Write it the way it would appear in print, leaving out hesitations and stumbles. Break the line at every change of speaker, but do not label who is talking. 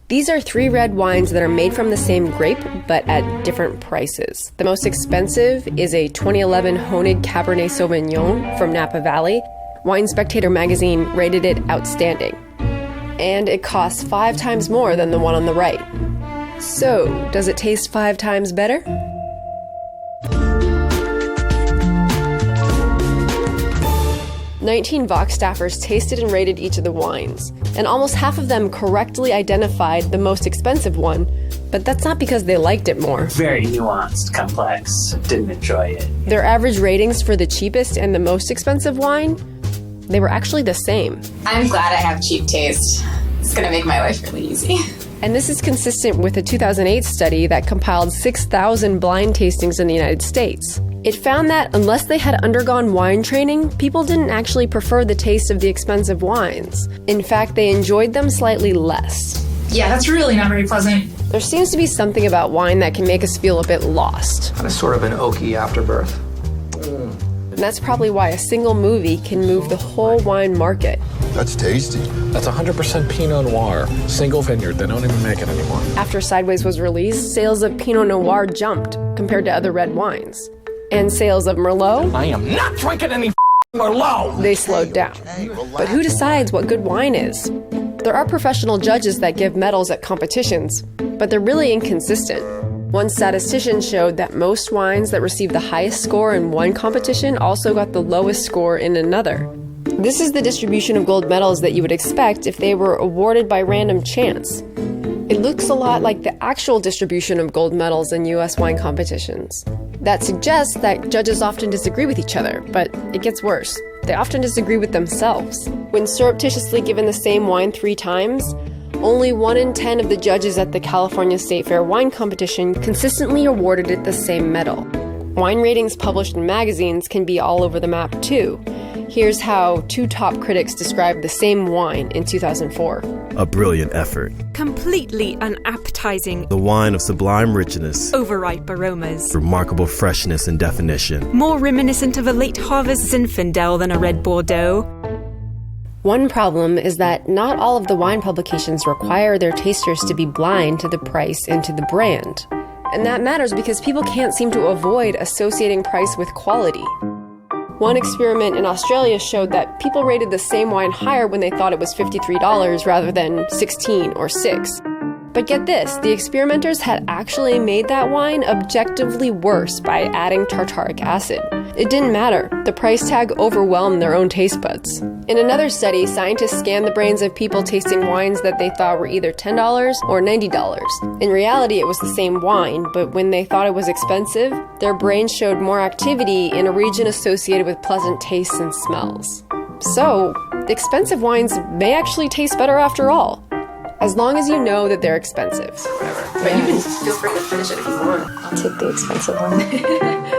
These are 3 red wines that are made from the same grape, but at different prices. The most expensive is a 2011 Honig Cabernet Sauvignon from Napa Valley. Wine Spectator magazine rated it outstanding. And it costs 5 times more than the one on the right. So, does it taste 5 times better? "19 Vox staffers tasted and rated each of the wines, and almost half of them correctly identified the most expensive one, but that's not because they liked it more.
Very nuanced, complex, didn't enjoy it.
Their average ratings for the cheapest and the most expensive wine, they were actually the same.
I'm glad I have cheap taste. It's gonna make my life really easy.
And this is consistent with a 2008 study that compiled 6,000 blind tastings in the United States. It found that unless they had undergone wine training, people didn't actually prefer the taste of the expensive wines. In fact, they enjoyed them slightly less.
Yeah, that's really not very pleasant.
There seems to be something about wine that can make us feel a bit lost.
Kind of sort of an oaky afterbirth.
And that's probably why a single movie can move the whole wine market.
That's tasty.
That's 100% Pinot Noir. Single vineyard. They don't even make it anymore.
After Sideways was released, sales of Pinot Noir jumped compared to other red wines. And sales of Merlot?
I am not drinking any Merlot!
They slowed down. But who decides what good wine is? There are professional judges that give medals at competitions, but they're really inconsistent. One statistician showed that most wines that received the highest score in one competition also got the lowest score in another. This is the distribution of gold medals that you would expect if they were awarded by random chance. It looks a lot like the actual distribution of gold medals in US wine competitions. That suggests that judges often disagree with each other, but it gets worse. They often disagree with themselves. When surreptitiously given the same wine 3 times, only 1 in 10 of the judges at the California State Fair wine competition consistently awarded it the same medal. Wine ratings published in magazines can be all over the map too. Here's how 2 top critics described the same wine in 2004.
A brilliant effort.
Completely unappetizing.
The wine of sublime richness.
Overripe aromas.
Remarkable freshness and definition.
More reminiscent of a late harvest Zinfandel than a red Bordeaux.
One problem is that not all of the wine publications require their tasters to be blind to the price and to the brand. And that matters because people can't seem to avoid associating price with quality. One experiment in Australia showed that people rated the same wine higher when they thought it was $53 rather than $16 or $6. But get this, the experimenters had actually made that wine objectively worse by adding tartaric acid. It didn't matter. The price tag overwhelmed their own taste buds. In another study, scientists scanned the brains of people tasting wines that they thought were either $10 or $90. In reality, it was the same wine, but when they thought it was expensive, their brains showed more activity in a region associated with pleasant tastes and smells. So, expensive wines may actually taste better after all, as long as you know that they're expensive.
But you can feel free to finish it if you want.
I'll take the expensive one.